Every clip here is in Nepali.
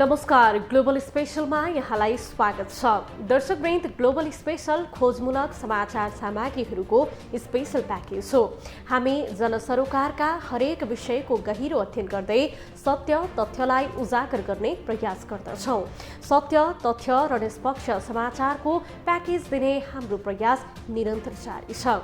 नमस्कार, ग्लोबल स्पेशलमा यहाँलाई स्वागत छ। दर्शकवृन्द, ग्लोबल स्पेशल खोजमूलक समाचार सामग्रीहरूको स्पेशल प्याकेज हो। हामी जनसरोकारका हरेक विषयको गहिरो अध्ययन गर्दै सत्य तथ्यलाई उजागर गर्ने प्रयास गर्दछौँ। सत्य, तथ्य र निष्पक्ष समाचारको प्याकेज दिने हाम्रो प्रयास निरन्तर जारी छ।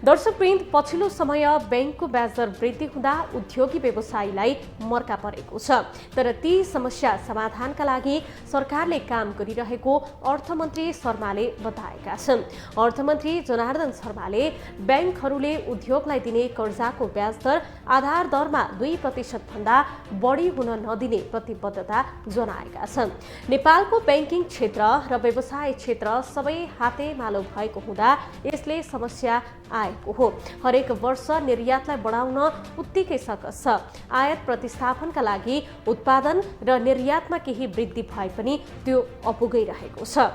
दर्शकवृन्द, पछिल्लो समय बैंकको ब्याज दर वृद्धि हुँदा उद्योगी व्यवसायीलाई मर्का परेको छ। तर ती समस्या समाधानका लागि सरकारले काम गरिरहेको अर्थमन्त्री शर्माले बताएका छन्। अर्थमन्त्री जनार्दन शर्माले बैंकहरूले उद्योगलाई दिने कर्जाको ब्याज दर आधार दरमा 2% भन्दा बढी हुन नदिने प्रतिबद्धता जनाएका छन्। नेपालको बैंकिङ क्षेत्र र व्यवसाय क्षेत्र सबै हातेमालो भएको हुँदा यसले समस्या आएको हो। हरेक वर्ष निर्यातलाई बढाउन उत्तिकै सकस छ। आयात प्रतिस्थापनका लागि उत्पादन र निर्यातमा केही वृद्धि भए पनि त्यो अपुगै रहेको छ।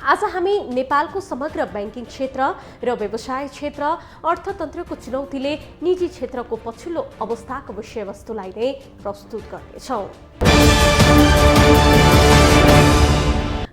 आज हामी नेपालको समग्र बैंकिङ क्षेत्र र व्यवसाय क्षेत्र, अर्थतन्त्रको चुनौतीले निजी क्षेत्रको पछिल्लो अवस्थाको विषयवस्तुलाई नै प्रस्तुत गर्नेछौँ।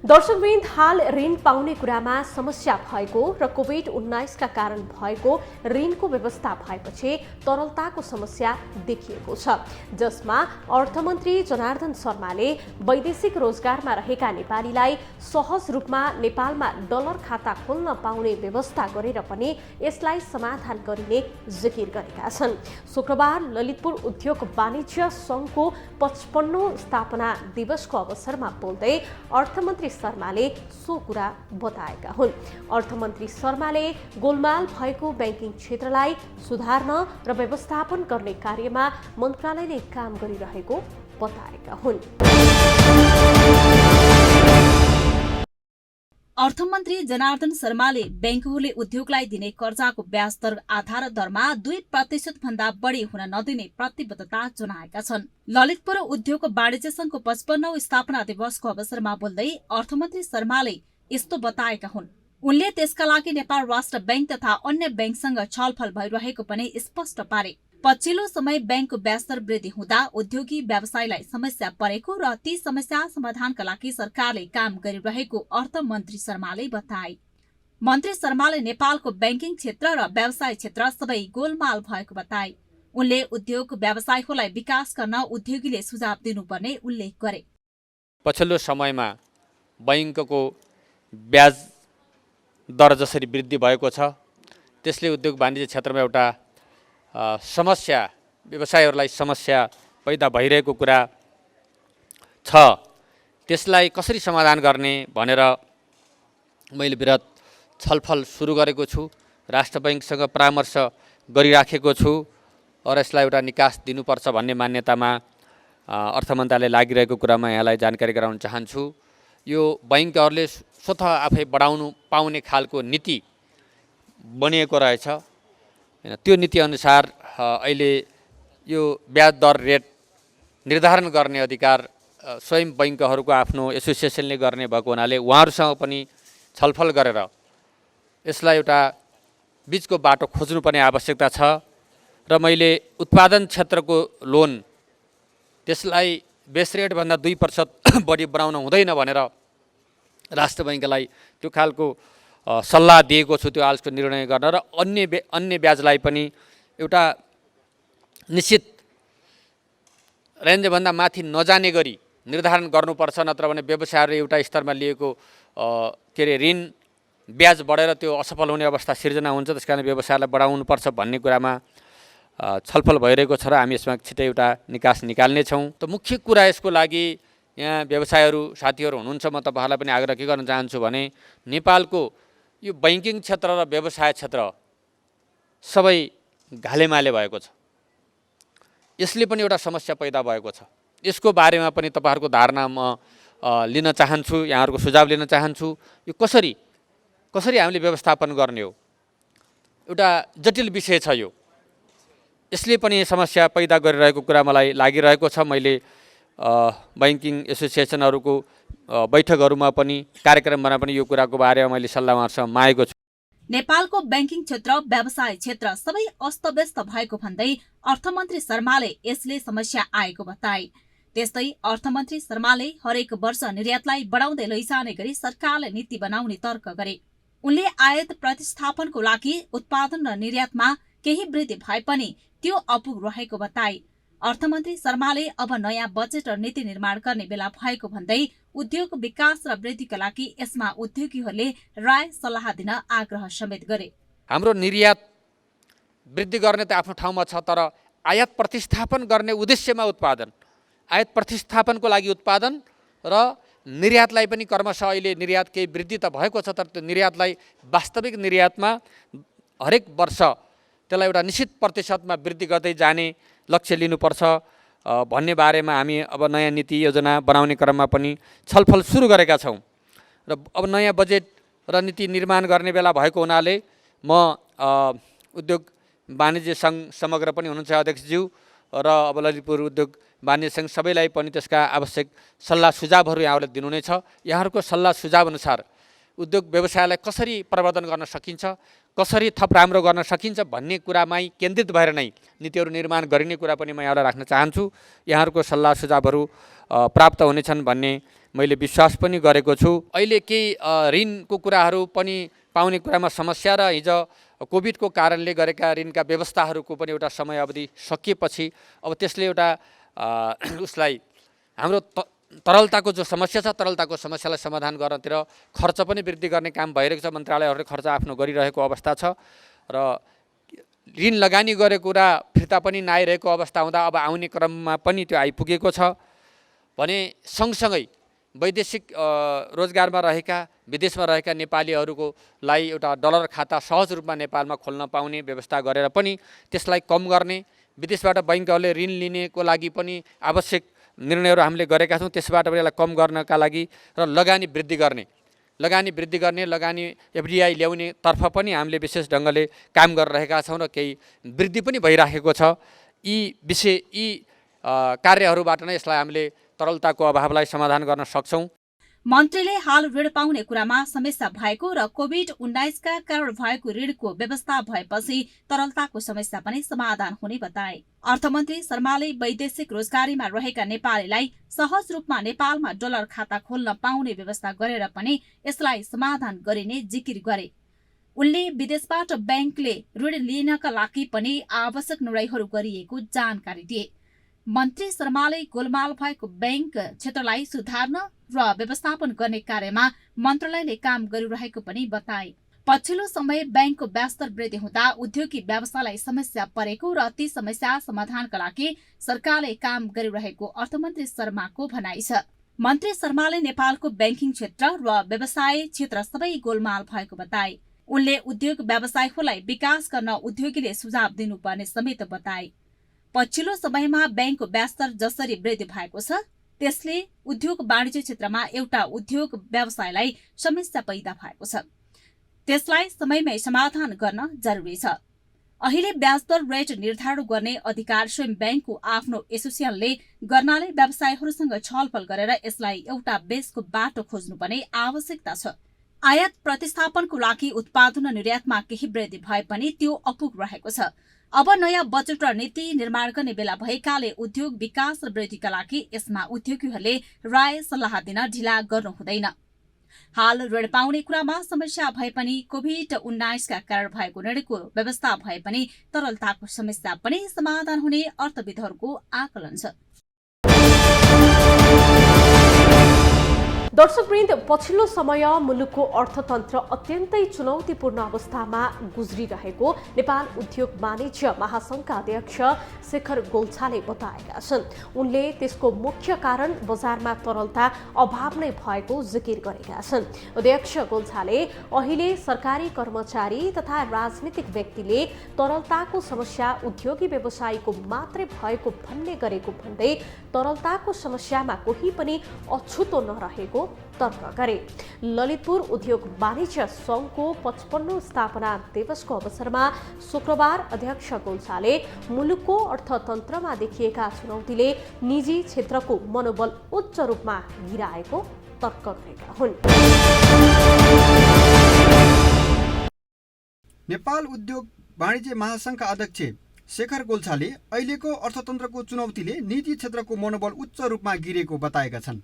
दर्शकवृन्द, हाल ऋण पाउने कुरामा समस्या भएको र कोभिड-19 का कारण भएको ऋणको व्यवस्था भएपछि तरलताको समस्या देखिएको छ, जसमा अर्थमन्त्री जनार्दन शर्माले वैदेशिक रोजगारमा रहेका नेपालीलाई सहज रूपमा नेपालमा डलर खाता खोल्न पाउने व्यवस्था गरेर पनि यसलाई समाधान गरिने जिकिर गरेका छन्। शुक्रबार ललितपुर उद्योग वाणिज्य संघको 55औं स्थापना दिवसको अवसरमा बोल्दै अर्थमन्त्री शर्माले सो कुरा बताएका हुन्। अर्थमन्त्री शर्माले गोलमाल भएको बैंकिङ क्षेत्रलाई सुधार्न र व्यवस्थापन गर्ने कार्यमा मन्त्रालयले काम गरिरहेको बताएका हुन्। अर्थमन्त्री जनार्दन शर्माले बैंकहरूले उद्योगलाई दिने कर्जाको ब्याज दर आधार दरमा 2% भन्दा बढी हुन नदिने प्रतिबद्धता जनाएका छन्। ललितपुर उद्योग वाणिज्य संघको 55औं स्थापना दिवसको अवसरमा बोल्दै अर्थमन्त्री शर्माले यस्तो बताएका हुन्। उनले त्यसका लागि नेपाल राष्ट्र बैंक तथा अन्य बैंकसँग छलफल भइरहेको पनि स्पष्ट पारे। पछिल्लो समय बैंकको ब्याज दर वृद्धि हुँदा उद्योगी व्यवसायीलाई समस्या परेको र ती समस्या समाधानका लागि सरकारले काम गरिरहेको अर्थमन्त्री शर्माले बताए। मन्त्री शर्माले नेपालको बैंकिङ क्षेत्र र व्यवसाय क्षेत्र सबै गोलमाल भएको बताए। उनले उद्योग व्यवसायीहरूलाई विकास गर्न उद्योगीले सुझाव दिनुपर्ने उल्लेख गरे। पछिल्लो समयमा बैंकको ब्याज दर जसरी वृद्धि भएको छ, त्यसले उद्योग वाणिज्य क्षेत्रमा एउटा समस्या, व्यवसायीहरूलाई समस्या पैदा भइरहेको कुरा छ। त्यसलाई कसरी समाधान गर्ने भनेर मैले विरत छलफल सुरु गरेको छु। राष्ट्र बैंकसँग परामर्श गरिराखेको छु र यसलाई एउटा निकास दिनुपर्छ भन्ने मान्यतामा अर्थ मन्त्रालय लागिरहेको कुरामा यहाँलाई जानकारी गराउन चाहन्छु। यो बैंकहरूले स्वतः आफै बढाउनु पाउने खालको नीति बनिएको रहेछ। त्यो नीति अनुसार अहिले यो ब्याज दर रेट निर्धारण गर्ने अधिकार स्वयं बैंकहरूको आफ्नो एसोसिएसनले गर्ने भएको हुनाले उहाँहरूसँग पनि छलफल गरेर यसलाई एउटा बीचको बाटो खोज्नुपर्ने आवश्यकता छ। र मैले उत्पादन क्षेत्रको लोन त्यसलाई बेस रेटभन्दा 2% बढी बढाउन हुँदैन भनेर राष्ट्र बैंकलाई त्यो खालको सल्लाह दिएको छु। त्यो आजको निर्णय गर्न र अन्य ब्याजलाई पनि एउटा निश्चित रेन्जभन्दा माथि नजाने गरी निर्धारण गर्नुपर्छ, नत्र भने व्यवसायहरू एउटा स्तरमा लिएको ऋण ब्याज बढेर त्यो असफल हुने अवस्था सिर्जना हुन्छ। त्यसकारण व्यवसायलाई बढाउनुपर्छ भन्ने कुरामा छलफल भइरहेको छ र हामी यसमा छिटै एउटा निकास निकाल्नेछौँ। त मुख्य कुरा यसको लागि यहाँ व्यवसायहरू साथीहरू हुनुहुन्छ, म तपाईँहरूलाई पनि आग्रह के गर्न चाहन्छु भने नेपालको यो बैंकिङ क्षेत्र र व्यवसाय क्षेत्र सबै घालेमाले भएको छ। यसले पनि एउटा समस्या पैदा भएको छ। यसको बारेमा पनि तपाईँहरूको धारणा म लिन चाहन्छु, यहाँहरूको सुझाव लिन चाहन्छु। यो कसरी हामीले व्यवस्थापन गर्ने हो, एउटा जटिल विषय छ यो। यसले पनि समस्या पैदा गरिरहेको कुरा मलाई लागिरहेको छ। मैले बैंकिङ एसोसिएसनहरूको बैठकहरूमा पनि कार्यक्रममा पनि यो कुराको बारेमा मैले सल्लाह उहाँहरूसँग मागेको छु। नेपालको बैंकिङ क्षेत्र व्यवसाय क्षेत्र सबै अस्तव्यस्त भएको भन्दै अर्थमन्त्री शर्माले यसले समस्या आएको बताए। त्यस्तै अर्थमन्त्री शर्माले हरेक वर्ष निर्यातलाई बढाउँदै लैजाने गरी सरकारले नीति बनाउने तर्क गरे। उनले आयात प्रतिस्थापनको लागि उत्पादन र निर्यातमा केही वृद्धि भए पनि त्यो अपुग रहेको बताए। अर्थमन्त्री शर्माले अब नयाँ बजेट र नीति निर्माण गर्ने बेला भएको भन्दै उद्योग विकास र वृद्धिका लागि यसमा उद्योगीहरूले राय सल्लाह दिन आग्रह समेत गरे। हाम्रो निर्यात वृद्धि गर्ने त आफ्नो ठाउँमा छ, तर आयात प्रतिस्थापन गर्ने उद्देश्यमा उत्पादन, आयात प्रतिस्थापनको लागि उत्पादन र निर्यातलाई पनि क्रमशः अहिले निर्यात केही वृद्धि त भएको छ, तर त्यो निर्यातलाई वास्तविक निर्यातमा हरेक वर्ष त्यसलाई एउटा निश्चित प्रतिशतमा वृद्धि गर्दै जाने लक्ष्य लिनुपर्छ भन्ने बारेमा हामी अब नयाँ नीति योजना बनाउने क्रममा पनि छलफल सुरु गरेका छौँ। र अब नयाँ बजेट र नीति निर्माण गर्ने बेला भएको हुनाले म उद्योग वाणिज्य सङ्घ समग्र पनि हुनुहुन्छ अध्यक्षज्यू र अब ललितपुर उद्योग वाणिज्य सङ्घ सबैलाई पनि त्यसका आवश्यक सल्लाह सुझावहरू यहाँहरूले दिनु नै छ। यहाँहरूको सल्लाह सुझाव अनुसार उद्योग व्यवसायलाई कसरी प्रवर्धन गर्न सकिन्छ, कसरी थप राम्रो गर्न सकिन्छ भन्ने कुरामै केन्द्रित भएर नै नीतिहरू निर्माण गरिने कुरा पनि म यहाँलाई राख्न चाहन्छु। यहाँहरूको सल्लाह सुझावहरू प्राप्त हुनेछन् भन्ने मैले विश्वास पनि गरेको छु। अहिले केही ऋणको कुराहरू पनि पाउने कुरामा समस्या र हिजो कोभिडको कारणले गरेका ऋणका व्यवस्थाहरूको पनि एउटा समय अवधि सकिएपछि अब त्यसले एउटा उसलाई हाम्रो तरलताको जो समस्या छ, तरलताको समस्यालाई समाधान गर्नतिर खर्च पनि वृद्धि गर्ने काम भइरहेको छ। मन्त्रालयहरूले खर्च आफ्नो गरिरहेको अवस्था छ र ऋण लगानी गरेको कुरा फिर्ता पनि नआइरहेको अवस्था हुँदा अब आउने क्रममा पनि त्यो आइपुगेको छ भने सँगसँगै वैदेशिक रोजगारमा रहेका विदेशमा रहेका नेपालीहरूको लागि एउटा डलर खाता सहज रूपमा नेपालमा खोल्न पाउने व्यवस्था गरेर पनि त्यसलाई कम गर्ने, विदेशबाट बैंकहरूले ऋण लिनेको लागि पनि आवश्यक निर्णयहरू हामीले गरेका छौँ। त्यसबाट पनि यसलाई कम गर्नका लागि र लगानी वृद्धि गर्ने, लगानी एफडिआई ल्याउने तर्फ पनि हामीले विशेष ढङ्गले काम गरिरहेका छौँ र केही वृद्धि पनि भइराखेको छ। यी कार्यहरूबाट नै यसलाई हामीले तरलताको अभावलाई समाधान गर्न सक्छौँ। मन्त्रीले हाल ऋण पाउने कुरामा समस्या भएको र कोभिड-19 का कारण भएको ऋणको व्यवस्था भएपछि तरलताको समस्या पनि समाधान हुने बताए। अर्थमन्त्री शर्माले वैदेशिक रोजगारीमा रहेका नेपालीलाई सहज रूपमा नेपालमा डलर खाता खोल्न पाउने व्यवस्था गरेर पनि यसलाई समाधान गरिने जिकिर गरे। उनले विदेशबाट बैंकले ऋण लिनका लागि पनि आवश्यक निर्णयहरू गरिएको जानकारी दिए। मन्त्री शर्माले गोलमाल भएको बैंक क्षेत्रलाई सुधार्न र व्यवस्थापन गर्ने कार्यमा मन्त्रालयले काम गरिरहेको पनि बताए। पछिल्लो समय बैंकको ब्याजदर वृद्धि हुँदा उद्योगी व्यवसायलाई समस्या परेको र ती समस्या समाधानका लागि सरकारले काम गरिरहेको अर्थमन्त्री शर्माको भनाइ छ। मन्त्री शर्माले नेपालको बैंकिङ क्षेत्र र व्यवसाय क्षेत्र सबै गोलमाल भएको बताए। उनले उद्योग व्यवसायहरूलाई विकास गर्न उद्योगीले सुझाव दिनुपर्ने समेत बताए। पछिल्लो समयमा बैंकको ब्याजदर जसरी वृद्धि भएको छ त्यसले उद्योग वाणिज्य क्षेत्रमा एउटा उद्योग व्यवसायलाई समस्या पैदा भएको छ। त्यसलाई समयमै समाधान गर्न जरुरी छ। अहिले ब्याजदर रेट निर्धारण गर्ने अधिकार स्वयं बैंकको आफ्नो एसोसिएसनले गर्नाले व्यवसायीहरूसँग छलफल गरेर यसलाई एउटा बेसको बाटो खोज्नुपर्ने आवश्यकता छ। आयात प्रतिस्थापनको लागि उत्पादन र निर्यातमा केही वृद्धि भए पनि त्यो अपुग रहेको छ। अब नयाँ बजेट र नीति निर्माण गर्ने बेला भएकाले उद्योग विकास र वृद्धिका लागि यसमा उद्योगीहरूले राय सल्लाह दिन ढिला गर्नु हुँदैन। हाल ऋण पाउने कुरामा समस्या भए पनि कोभिड-19 का कारण भएको ऋणको व्यवस्था भए पनि तरलताको समस्या पनि समाधान हुने अर्थविदहरूको आकलन छ। दर्शकवृन्द, पछिल्लो समय मुलुकको अर्थतन्त्र अत्यन्तै चुनौतीपूर्ण अवस्थामा गुज्रिरहेको नेपाल उद्योग वाणिज्य महासङ्घका अध्यक्ष शेखर गोल्छाले बताएका छन्। उनले त्यसको मुख्य कारण बजारमा तरलता अभाव नै भएको जिकिर गरेका छन्। अध्यक्ष गोल्छाले अहिले सरकारी कर्मचारी तथा राजनीतिक व्यक्तिले तरलताको समस्या उद्योगी व्यवसायीको मात्रै भएको भन्ने गरेको भन्दै तरलताको समस्यामा कोही पनि अछुतो नरहेको तर्क गरे। ललितपुर उद्योग वाणिज्य सङ्घको 55औं स्थापना दिवसको अवसरमा शुक्रबार अध्यक्ष गोल्छाले मुलुकको अर्थतन्त्रमा देखिएका चुनौतीले निजी क्षेत्रको मनोबल उच्च रूपमा गिराएको तर्क गरेका हुन्। नेपाल उद्योग वाणिज्य महासङ्घका अध्यक्ष शेखर गोल्छाले अहिलेको अर्थतन्त्रको चुनौतीले निजी क्षेत्रको मनोबल उच्च रूपमा गिरेको बताएका छन्।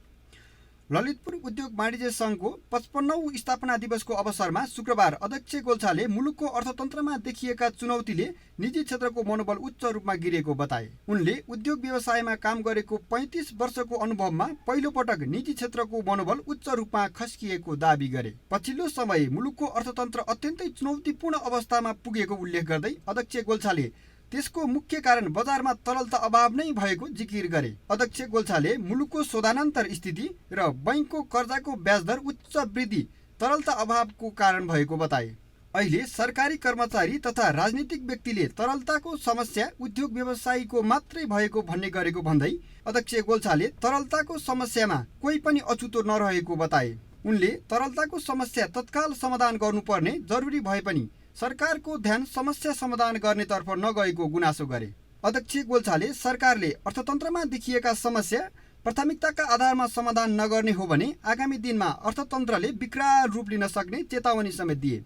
ललितपुर उद्योग वाणिज्य सङ्घको 55औं स्थापना दिवसको अवसरमा शुक्रबार अध्यक्ष गोल्छाले मुलुकको अर्थतन्त्रमा देखिएका चुनौतीले निजी क्षेत्रको मनोबल उच्च रूपमा गिरेको बताए। उनले उद्योग व्यवसायमा काम गरेको 35 वर्षको अनुभवमा पहिलो पटक निजी क्षेत्रको मनोबल उच्च रूपमा खस्किएको दावी गरे। पछिल्लो समय मुलुकको अर्थतन्त्र अत्यन्तै चुनौतीपूर्ण अवस्थामा पुगेको उल्लेख गर्दै अध्यक्ष गोल्छाले त्यसको मुख्य कारण बजारमा तरलता अभाव नै भएको जिकिर गरे। अध्यक्ष गोल्छाले मुलुकको शोधानन्तर स्थिति र बैंकको कर्जाको ब्याजदर उच्च वृद्धि तरलता अभावको कारण भएको बताए। अहिले सरकारी कर्मचारी तथा राजनीतिक व्यक्तिले तरलताको समस्या उद्योग व्यवसायीको मात्रै भएको भन्ने गरेको भन्दै अध्यक्ष गोल्छाले तरलताको समस्यामा कोही पनि अछुतो नरहेको बताए। उनले तरलताको समस्या तत्काल समाधान गर्नुपर्ने जरुरी भए पनि सरकारको ध्यान समस्या समाधान गर्नेतर्फ नगएको गुनासो गरे। अध्यक्ष गोल्छाले सरकारले अर्थतन्त्रमा देखिएका समस्या प्राथमिकताका आधारमा समाधान नगर्ने हो भने आगामी दिनमा अर्थतन्त्रले विकराल रूप लिन सक्ने चेतावनी समेत दिए।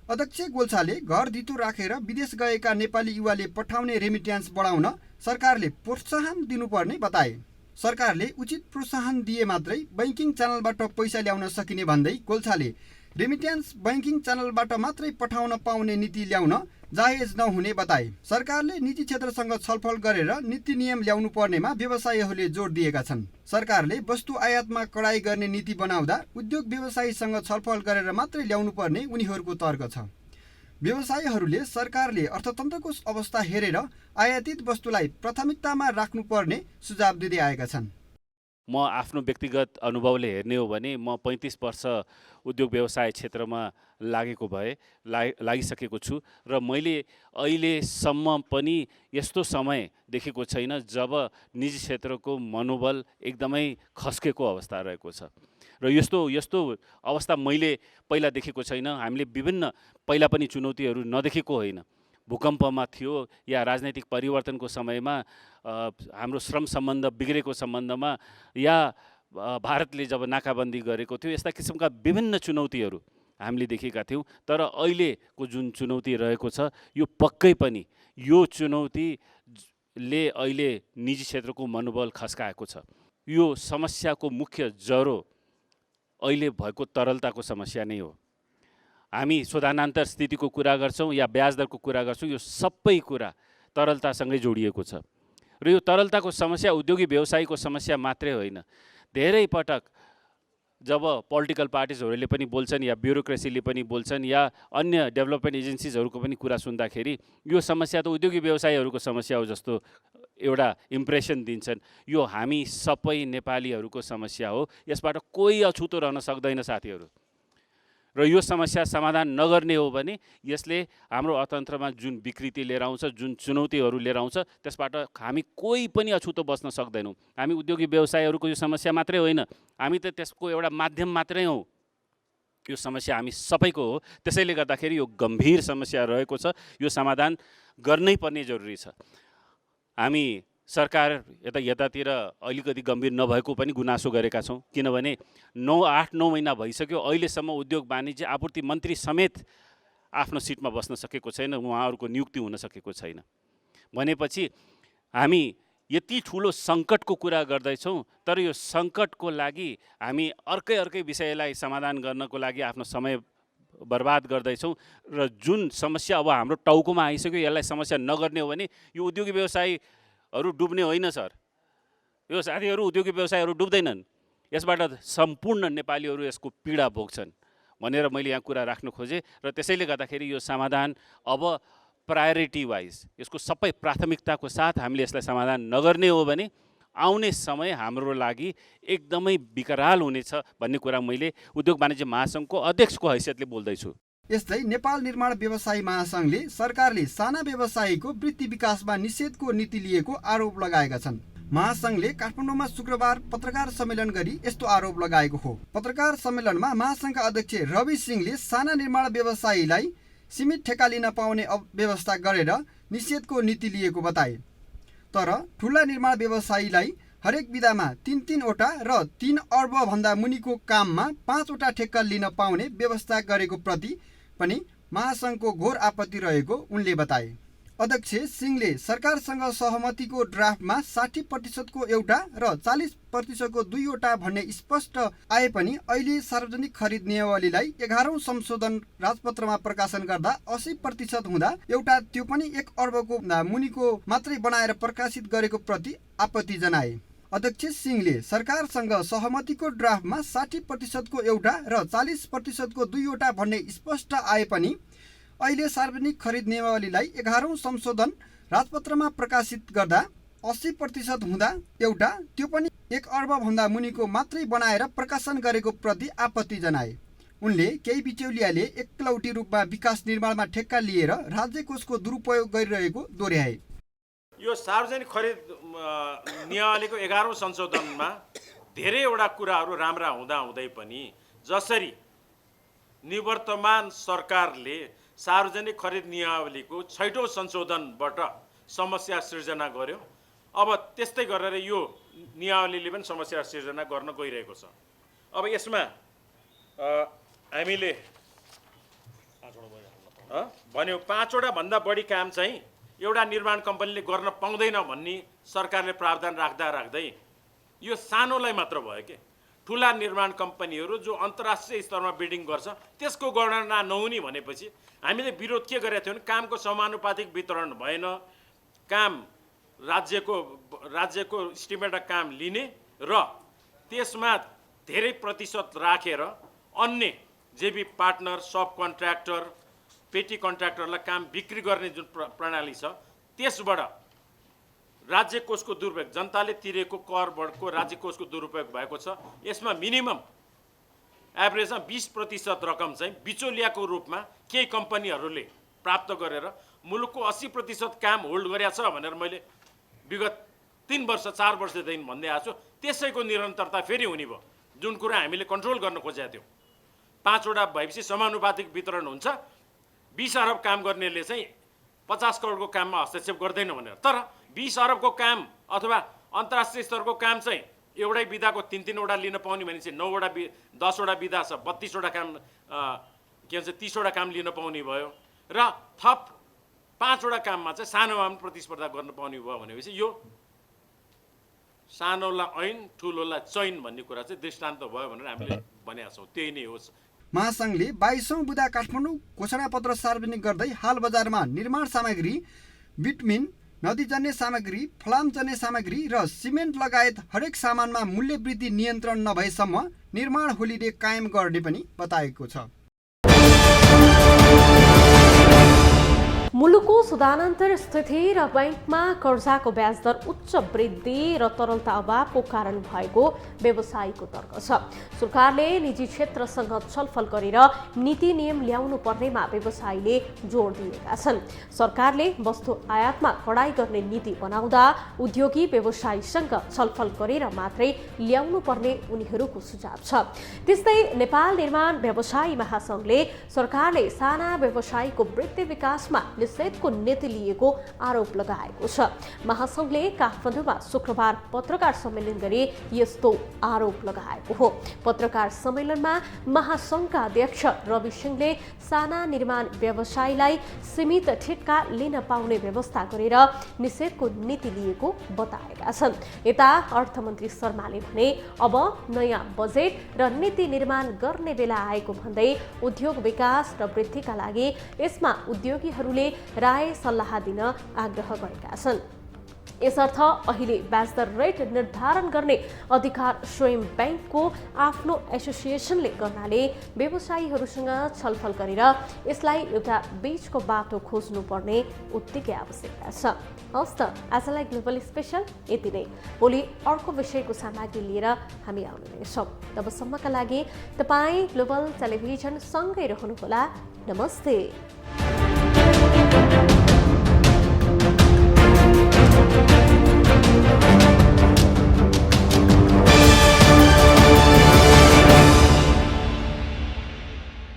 अध्यक्ष गोल्छाले घर धितो राखेर विदेश गएका नेपाली युवाले पठाउने रेमिट्यान्स बढाउन सरकारले प्रोत्साहन दिनुपर्ने बताए। सरकारले उचित प्रोत्साहन दिए मात्रै बैंकिङ च्यानलबाट पैसा ल्याउन सकिने भन्दै गोल्छाले रेमिट्यान्स बैंकिङ च्यानलबाट मात्रै पठाउन पाउने नीति ल्याउन जायज नहुने बताए। सरकारले निजी क्षेत्रसँग छलफल गरेर नीति नियम ल्याउनु पर्नेमा व्यवसायीहरूले जोड दिएका छन्। सरकारले वस्तु आयातमा कडाई गर्ने नीति बनाउँदा उद्योग व्यवसायीसँग छलफल गरेर मात्रै ल्याउनु पर्ने उनीहरूको तर्क छ। व्यवसायीहरूले सरकारले अर्थतन्त्रको अवस्था हेरेर आयातित वस्तुलाई प्राथमिकतामा राख्नुपर्ने सुझाव दिँदै आएका छन्। म आफ्नो व्यक्तिगत अनुभवले हेर्ने हो भने म 35 वर्ष उद्योग व्यवसाय क्षेत्रमा लागिसकेको छु र मैले अहिलेसम्म पनि यस्तो समय देखेको छैन जब निजी क्षेत्रको मनोबल एकदमै खस्केको अवस्था रहेको छ र यस्तो अवस्था मैले पहिला देखेको छैन। हामीले विभिन्न पहिला पनि चुनौतीहरू नदेखेको होइन। भूकम्पमा थियो या राजनैतिक परिवर्तनको समयमा हाम्रो श्रम सम्बन्ध बिग्रेको सम्बन्धमा या भारतले जब नाकाबन्दी गरेको थियो, यस्ता किसिमका विभिन्न चुनौतीहरू हामीले देखेका थियौँ। तर अहिलेको जुन चुनौती रहेको छ यो पक्कै पनि यो चुनौतीले अहिले निजी क्षेत्रको मनोबल खस्काएको छ। यो समस्याको मुख्य जरो अहिले भएको तरलताको समस्या नै हो। हामी शोधानान्तर स्थितिको कुरा गर्छौँ या ब्याज दरको कुरा गर्छौँ, यो सबै कुरा तरलतासँगै जोडिएको छ र यो तरलताको समस्या उद्योगी व्यवसायीको समस्या मात्रै होइन। धेरै पटक जब पोलिटिकल पार्टिजहरूले पनि बोल्छन् या ब्युरोक्रेसीले पनि बोल्छन् या अन्य डेभलपमेन्ट एजेन्सिजहरूको पनि कुरा सुन्दाखेरि यो समस्या त उद्योगी व्यवसायीहरूको समस्या हो जस्तो एउटा इम्प्रेसन दिन्छन्। यो हामी सबै नेपालीहरूको समस्या हो। यसबाट कोही अछुतो रहन सक्दैन साथीहरू। र यो समस्या समाधान नगर्ने हो भने यसले हाम्रो अर्थतन्त्रमा जुन विकृति लिएर आउँछ, जुन चुनौतीहरू लिएर आउँछ, त्यसबाट हामी कोही पनि अछुतो बस्न सक्दैनौँ। हामी उद्योगी व्यवसायीहरूको यो समस्या मात्रै होइन, हामी त त्यसको एउटा माध्यम मात्रै हौँ। यो समस्या हामी सबैको हो। त्यसैले गर्दाखेरि यो गम्भीर समस्या रहेको छ। यो समाधान गर्नै पर्ने जरुरी छ। हामी सरकार यतातिर अलिकति गम्भीर नभएको पनि गुनासो गरेका छौँ, किनभने 8-9 महिना भइसक्यो अहिलेसम्म उद्योग वाणिज्य आपूर्ति मन्त्री समेत आफ्नो सिटमा बस्न सकेको छैन, उहाँहरूको नियुक्ति हुन सकेको छैन। भनेपछि हामी यति ठुलो सङ्कटको कुरा गर्दैछौँ, तर यो सङ्कटको लागि हामी अर्कै विषयलाई समाधान गर्नको लागि आफ्नो समय बर्बाद गर्दैछौँ र जुन समस्या अब हाम्रो टाउकोमा आइसक्यो यसलाई समस्या नगर्ने हो भने यो उद्योगी व्यवसायीहरू डुब्ने होइन सर। यो साथीहरू उद्योगी व्यवसायीहरू डुब्दैनन्, यसबाट सम्पूर्ण नेपालीहरू यसको पीडा भोग्छन् भनेर मैले यहाँ कुरा राख्न खोजेँ। र त्यसैले गर्दाखेरि यो समाधान अब प्रायोरिटी वाइज यसको सबै प्राथमिकताको साथ हामीले यसलाई समाधान नगर्ने हो भने आउने समय हाम्रो लागि एकदमै विकराल हुनेछ भन्ने कुरा मैले उद्योग वाणिज्य महासङ्घको अध्यक्षको हैसियतले बोल्दैछु। यस्तै नेपाल निर्माण व्यवसायी महासङ्घले सरकारले साना व्यवसायीको वृत्ति विकासमा निषेधको नीति लिएको आरोप लगाएका छन्। महासङ्घले काठमाडौँमा शुक्रबार पत्रकार सम्मेलन गरी यस्तो आरोप लगाएको हो। पत्रकार सम्मेलनमा महासङ्घका अध्यक्ष रवि सिंहले साना निर्माण व्यवसायीलाई सीमित ठेक्का लिन पाउने व्यवस्था गरेर निषेधको नीति लिएको बताए। तर ठुला निर्माण व्यवसायीलाई हरेक विधामा 3-3 वटा र 3 अर्ब भन्दा मुनिको काममा 5 वटा ठेक्का लिन पाउने व्यवस्था गरेको प्रति पनि महासङ्घको घोर आपत्ति रहेको उनले बताए। अध्यक्ष सिंहले सरकारसँग सहमतिको ड्राफ्टमा 60% एउटा र 40% 2वटा भन्ने स्पष्ट आए पनि अहिले सार्वजनिक खरिद नियमावलीलाई 11औं संशोधन राजपत्रमा प्रकाशन गर्दा 80% हुँदा एउटा त्यो पनि 1 अर्बको मुनिको मात्रै बनाएर प्रकाशित गरेको प्रति आपत्ति जनाए। अध्यक्ष सिंहले सरकारसँग सहमतिको ड्राफ्टमा 60% एउटा र 40% 2वटा भन्ने स्पष्ट आए पनि अहिले सार्वजनिक खरिद नियमावलीलाई 11औं संशोधन राजपत्रमा प्रकाशित गर्दा 80% हुँदा एउटा त्यो पनि 1 अर्बभन्दा मुनिको मात्रै बनाएर प्रकाशन गरेको प्रति आपत्ति जनाए। उनले केही बिचौलियाले एकलौटी रूपमा विकास निर्माणमा ठेक्का लिएर राज्य कोषको दुरुपयोग गरिरहेको दोहोर्याए। यो सार्वजनिक खरिद नियमावलीको 11औं संशोधनमा धेरैवटा कुराहरू राम्रा हुँदाहुँदै पनि जसरी निवर्तमान सरकारले सार्वजनिक खरिद नियमावलीको 6औं संशोधनबाट समस्या सिर्जना गर्यो, अब त्यस्तै गरेर यो नियमावलीले पनि समस्या सिर्जना गर्न गइरहेको छ। अब यसमा हामीले भन्यो 5वटा भन्दा बढी काम चाहिँ एउटा निर्माण कम्पनीले गर्न पाउँदैन भन्ने सरकारले प्रावधान राख्दा राख्दै यो सानोलाई मात्र भयो के। ठुला निर्माण कम्पनीहरू जो अन्तर्राष्ट्रिय स्तरमा बिल्डिङ गर्छ त्यसको गणना नहुने भनेपछि हामीले विरोध के गरेका थियौँ? कामको समानुपातिक वितरण भएन, काम राज्यको इस्टिमेट काम लिने र त्यसमा धेरै प्रतिशत राखेर अन्य जेबी पार्टनर, सब कन्ट्र्याक्टर, पेटी कन्ट्र्याक्टरलाई काम बिक्री गर्ने जुन प्रणाली छ त्यसबाट राज्य कोषको दुरुपयोग, जनताले तिरेको करको राज्य कोषको दुरुपयोग भएको छ। यसमा मिनिमम एभरेजमा 20% रकम चाहिँ बिचौलियाको रूपमा केही कम्पनीहरूले प्राप्त गरेर मुलुकको 80% काम होल्ड गरेका छ भनेर मैले विगत 3 वर्ष 4 वर्षदेखि भन्दै आएको छु। त्यसैको निरन्तरता फेरि हुने भयो, जुन कुरा हामीले कन्ट्रोल गर्न खोजेका थियौँ। 5वटा भएपछि समानुपातिक वितरण हुन्छ, 20 अरब काम गर्नेले चाहिँ 50 करोडको काममा हस्तक्षेप गर्दैन भनेर। तर 20 अरबको काम अथवा अन्तर्राष्ट्रिय स्तरको काम चाहिँ एउटै विधाको 3-3वटा लिन पाउने भनेपछि 9वटा 10वटा विधा छ, 32वटा काम के भन्छ 30वटा काम लिन पाउने भयो र थप 5वटा काममा चाहिँ सानोमा पनि प्रतिस्पर्धा गर्न पाउने भयो भनेपछि यो सानोलाई ऐन ठुलोलाई चैन भन्ने कुरा चाहिँ दृष्टान्त भयो भनेर हामीले भनेका छौँ। त्यही नै हो। महासङ्घले 22औं बुधा काठमाडौँ घोषणापत्र सार्वजनिक गर्दै हाल बजारमा निर्माण सामग्री, बिटुमिन, नदीजन्य सामग्री, फलामजन्य सामग्री र सिमेन्ट लगायत हरेक सामानमा मूल्य वृद्धि नियन्त्रण नभएसम्म निर्माण होलिडे कायम गर्ने पनि बताएको छ। मुलुकको सुधानान्तर स्थिति र बैंकमा कर्जाको ब्याज दर उच्च वृद्धि र तरलता अभावको कारण भएको व्यवसायीको तर्क छ। सरकारले निजी क्षेत्रसँग छलफल गरेर नीति नियम ल्याउनु पर्नेमा व्यवसायीले जोड दिएका छन्। सरकारले वस्तु आयातमा कडाई गर्ने नीति बनाउँदा उद्योगी व्यवसायीसँग छलफल गरेर मात्रै ल्याउनु पर्ने उनीहरूको सुझाव छ। त्यस्तै नेपाल निर्माण व्यवसायी महासङ्घले सरकारले साना व्यवसायीको वृद्धि विकासमा निषेधको नीति लिएको आरोप लगाएको छ। महासङ्घले काठमाडौँमा शुक्रबार पत्रकार सम्मेलन गरी यस्तो आरोप लगाएको हो। पत्रकार सम्मेलनमा महासङ्घका अध्यक्ष रवि सिंहले साना निर्माण व्यवसायीलाई सीमित ठेक्का लिन पाउने व्यवस्था गरेर निषेधको नीति लिएको बताएका छन्। यता अर्थमन्त्री शर्माले भने अब नयाँ बजेट र नीति निर्माण गर्ने बेला आएको भन्दै उद्योग विकास र वृद्धिका लागि यसमा उद्योगीहरूले राय सल्लाह दिन आग्रह गरेका छन्। यसर्थ अहिले ब्याज दर रेट निर्धारण गर्ने अधिकार स्वयं बैंकको आफ्नो एसोसिएसनले गर्नाले व्यवसायीहरूसँग छलफल गरेर यसलाई एउटा बीचको बाटो खोज्नुपर्ने उत्तिकै आवश्यकता छ। हवस् त आजलाई ग्लोबल स्पेशल यति नै। भोलि अर्को विषयको सामग्री लिएर हामी आउने नै छौँ। तबसम्मका लागि तपाईँ ग्लोबल टेलिभिजन सँगै रहनुहोला। नमस्ते।